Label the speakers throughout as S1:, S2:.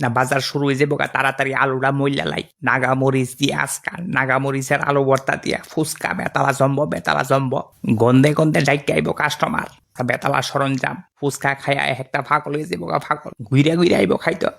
S1: না বাজার শুরু হয়ে যাবো তাড়াতাড়ি আলুটা মইলা লাই নাগা মরিচ দিয়ে আজকাল নাগা মরিচের আলু ভর্তা দিয়া ফুচকা বেতালা জম্ব গন্ধে গন্ধে ডাইকে আইব কাস্টমার বেতালা সরঞ্জাম ফুচকা খাইয়া একটা ফাঁকল হয়ে যাবো ফাঁকল ঘুরে ঘুরে আইব খাইতো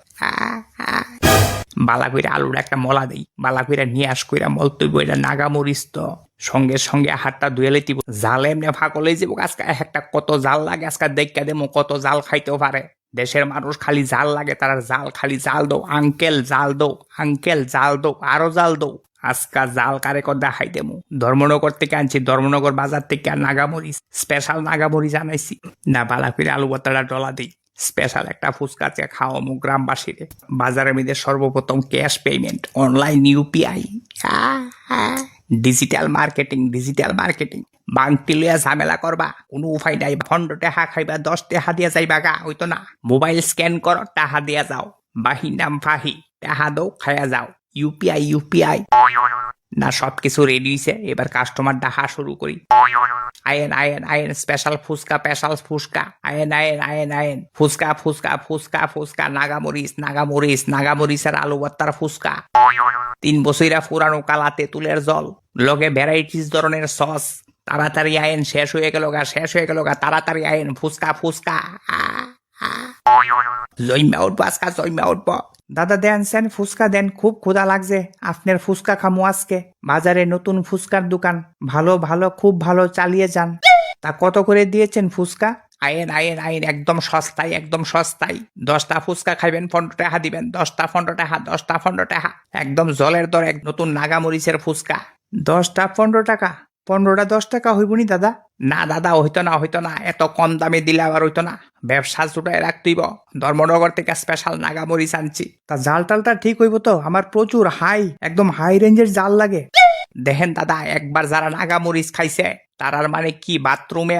S1: বালা কইরা আলুর একটা মলা দেই বালা কইরা নিয়ে আস কইরা মল তুইব এটা নাগা মরিচ তো সঙ্গে সঙ্গে হাতটা ধুয়ে লইতিব জালে এমনি ফাঁকল হয়ে যাবো আজকে একটা কত জাল লাগে আজকে দেখা দেবো কত জাল খাইতেও পারে দেশের মানুষ খালি জাল লাগে তারা জাল খালি জাল দো আঙ্কেল জাল দো আঙ্কেল জাল দো আরো জাল দো আজকা জাল কারে কর দেখাই দেমু ধর্মনগর থেকে আনছি ধর্মনগর বাজার থেকে নাগামরিচ স্পেশাল নাগামরিচ আনাইছি না বালা করে আলু ভর্তাটা ডলা দিই স্পেশাল একটা ফুচকা চা খাওয়ামু গ্রামবাসীরে বাজারের মধ্যে সর্বপ্রথম cash payment online UPI digital marketing বাংটি লইয়া ঝামেলা করবা কোনো উপায় নাই 15 টাকা খাইবা 10 টাকা দিয়া যাইবা গা হইতো না মোবাইল স্ক্যান কর টাকা দিয়া যাও বাহি নাম ফাহি টাকা দাও খাইয়া যাও ইউপিআই না সবকিছু রেডি হইছে এবার কাস্টমার ডাহা শুরু করি আয়েন স্পেশাল ফুচকা আয়েন ফুচকা নাগামরিচের আলু ভর্তার ফুচকা 3 বছরা পুরানো কালা তেঁতুলের জল লগে ভ্যারাইটিস ধরনের সস তাড়াতাড়ি আয়েন শেষ হয়ে গেল গা তাড়াতাড়ি আয়েন ফুচকা জইমা উঠবো দাদা দেন সেন ফুচকা দেন খুব ক্ষুধা লাগছে আপনার ফুচকা খামু আজকে বাজারে নতুন ফুচকার দোকান ভালো খুব ভালো চালিয়ে যান তা কত করে দিয়েছেন ফুচকা আয়েন একদম সস্তায় 10টা ফুচকা খাইবেন 15 টাকা দিবেন 10টা 15 টাকা একদম জলের দর এক নতুন নাগামরিচের ফুচকা 10টা 15 টাকা 15টা 10 টাকা হইবনি দাদা না দাদা হইতো না এত কম দামে দিলে আবার হইতো না ব্যবসা জুটায় রাখতেইব ধর্মনগর থেকে স্পেশাল নাগামরিচ আনছি তা জাল টালটা ঠিক হইব তো আমার প্রচুর একদম হাই রেঞ্জের জাল লাগে দেখেন দাদা একবার যারা নাগামরিচ খাইছে তারার মানে কি বাথরুমে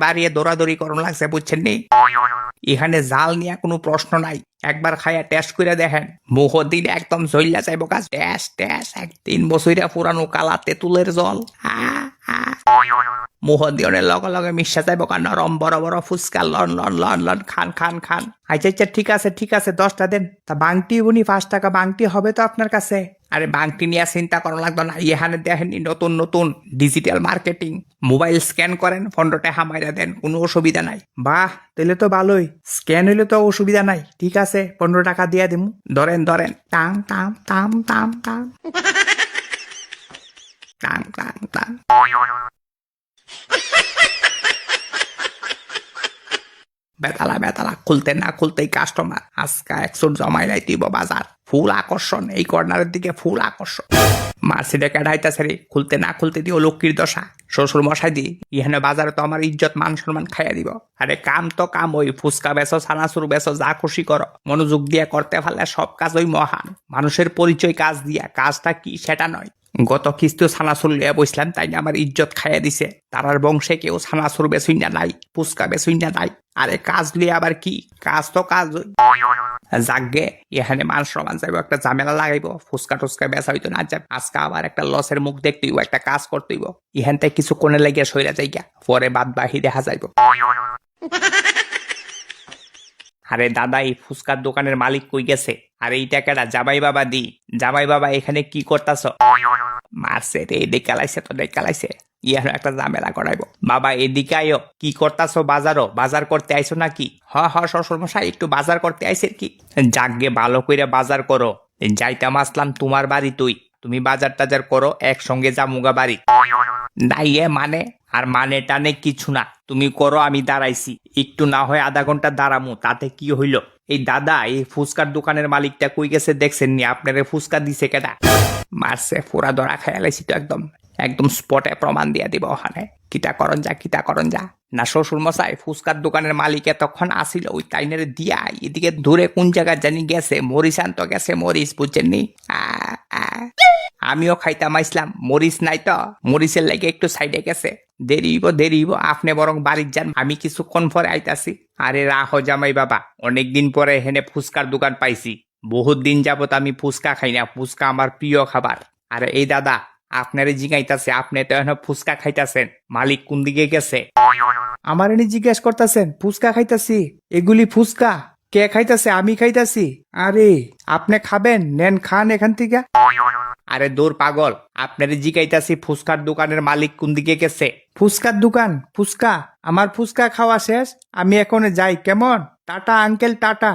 S1: বাড়িয়ে দৌড়াদৌড়ি করুন লাগছে বুঝছেন নি এখানে জাল নিয়ে কোনো প্রশ্ন নাই একবার খাইয়া টেস্ট করে দেখেন মুখ দিন একদম জ্বলিয়া যাইব গাছ টেস্ট 3 বছরা পুরানো কালা তেঁতুলের জল মুখ দিনের লগে মিশা যাইব নরম বড় বড় ফুচকা লন খান আচ্ছা ঠিক আছে 10টা দেন তা বাংটি উনি 5 টাকা বাংটি হবে তো আপনার কাছে আরে বাংটি নিয়ে চিন্তা করা লাগতো না এখানে দেখেন নতুন ডিজিটাল মার্কেটিং মোবাইল স্ক্যান করেন 15 টাকা মাইরা দেন কোনো অসুবিধা নাই বাহ তাহলে তো ভালোই স্ক্যান হইলে তো অসুবিধা নাই ঠিক আছে 15 টাকা দিয়া দিমু ধরেন টাম বেতালা খুলতে না খুলতেই কাস্টমার আজকা 100 জমাই লাইতিব বাজার ফুল আকর্ষণ এই কর্নারের দিকে ফুল আকর্ষণ মার্সিডে কাটাইতাছে রে খুলতে না খুলতে দিও লক্ষ্মীর দশা শ্বশুর মশাই দি ইহানে বাজারে তো আমার ইজ্জত মান সম্মান খাইয়া দিব আরে কাম তো কাম ওই ফুচকা বেচো ছানাচুর বেচো যা খুশি করো মনোযোগ দিয়ে করতে পারলে সব কাজ ওই মহান মানুষের পরিচয় কাজ দিয়া কাজটা কি সেটা নয় গত কিস্তি ছানাচুর লিয়া বসলাম তাই আমার ইজ্জত খাইয়া দিছে তারার বংশে কেউ ছানাচুর বেচুই না নাই ফুচকা বেচুই না নাই আরে কাজ লিয়ে আবার কি কাজ তো কাজ যাগে এখানে মান সমান যাইব একটা ঝামেলা লাগাইব ফুচকা টুচকা বেচা হইতো না যাবে আজকে আবার একটা লসের মুখ দেখতে হইব একটা কাজ করতে হইব ইহান থেকে কিছু কোনে লাগিয়া সইরা যাইগা পরে বাদ বাহি দেখা যাইব আরে দাদা এই ফুচকার দোকানের মালিক কই গেছে আর এই টাকাটা জামাই বাবা এখানে কি করতাছ মারছে রে দেখালাইছে ইয়ার একটা ঝামেলা করাইবো বাবা এদিকে আইও কি করতাছো বাজার করতে আইছো নাকি হ শ্বশুর মশাই একটু বাজার করতে আইছেন কি যাকগে ভালো কইরা বাজার করো যাইতাম আসলাম তোমার বাড়ি তুমি বাজার টাজার করো একসঙ্গে যামুগা বাড়ি নাই মানে আর মানে টানে কিছু না তুমি করো আমি দাঁড়াইছি একটু না হয় আধা ঘন্টা দাঁড়ামু তাতে কি হইল এই দাদা এই ফুচকার দোকানের মালিকটা কই গেছে দেখছেন নি আপনারে ফুচকা দিছে কেডা মারছে পুরা ধরা খেয়ালাইছি তো একদম স্পটে প্রমাণ দিয়া দিব ওখানে কিটা করন যা না শ্বশুর মশাই ফুচকার দোকানের মালিকে তখন আসিল ওই টাইনের দিয়া এদিকে দূরে কোন জায়গায় জানি গেছে মরিচ আনতো গেছে মরিচ বুঝছেন নি আমিও খাইতাম আইসলাম মরিচ নাই তো মরিচের লাগে একটু সাইডে গেছে দেরি হইব আপনি বরং বাড়ির যান আমি কিছুক্ষণ পরে আইতাছি আরে রাহো জামাই বাবা অনেকদিন পরে হেনে ফুচকার দোকান পাইছি বহুত দিন যাবত আমি ফুচকা খাই না ফুচকা আমার প্রিয় খাবার আরে এই দাদা আপনারে জিগাইতাছে আপনি তো এখন ফুচকা খাইতাছেন মালিক কোন দিকে গেছে আমার এনে জিজ্ঞেস করতেছেন ফুচকা খাইতাছি এগুলি ফুচকা কে খাইতাছে? আমি খাইতাছি। আরে আপনি খাবেন? নেন খান এখান থেকে। আরে দূর পাগল, আপনার জিগাইতাছি ফুচকার দোকানের মালিক কোন দিকে গেছে? ফুচকার দোকান? ফুচকা? আমার ফুচকা খাওয়া শেষ, আমি এখন যাই, কেমন? Tata uncle, tata.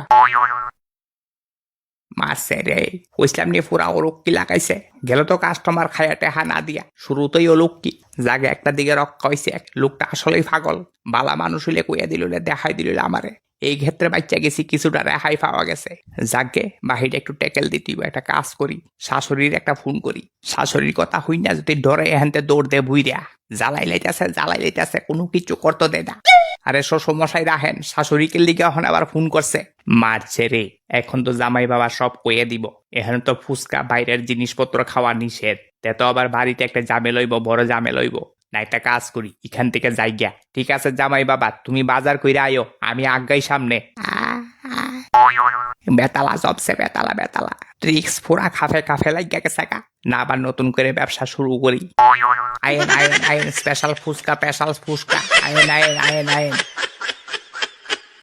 S1: মারছে রে, কইসলাম নিয়ে পুরা ওলুক কি লাগাইছে, গেল তো কাস্টমার খায়া টেহা না দিয়া, শুরুতেই ওলুক কি জাগে একটা দিকে রক্ষা হইছে। লোকটা আসলেই পাগল, বালা মানুষ হইলে কইয়া দিল, দেখাই দিল আমারে। এই ক্ষেত্রে বাচ্চা গেছি, কিছুটা রেহাই পাওয়া গেছে। যাকে বাহিরে একটু টেকেল দিতে হইব, একটা কাজ করি, শাশুড়ির একটা ফোন করি। শাশুড়ির কথা হই না যদি ডরে এহান্তে দৌড় দে বুইরা, জ্বালাই লাইতেছে, কোনো কিছু করতে দেয় না। আরে শ্বশুর মশাই রাহেন, শাশুড়িকে লিগে এখন আবার ফোন করছে। মারছে রে, এখন তো জামাই বাবা সব কয়ে দিব। এখানে তো ফুচকা বাইরের জিনিসপত্র খাওয়া নিষেধ, তে তো আবার বাড়িতে একটা জামে লইব, বড় জামে লইব না। একটা কাজ করি, এখান থেকে যাই গিয়া। ঠিক আছে জামাই বাবা, তুমি বাজার কইরা আইও, আমি আগাই সামনে। বেতালা জবসে, বেতালা ট্রিক্স পুরা কাফে লাগিয়া গেছে গা। না আবার নতুন করে ব্যবসা শুরু করি। আইন স্পেশাল ফুচকা, আইন।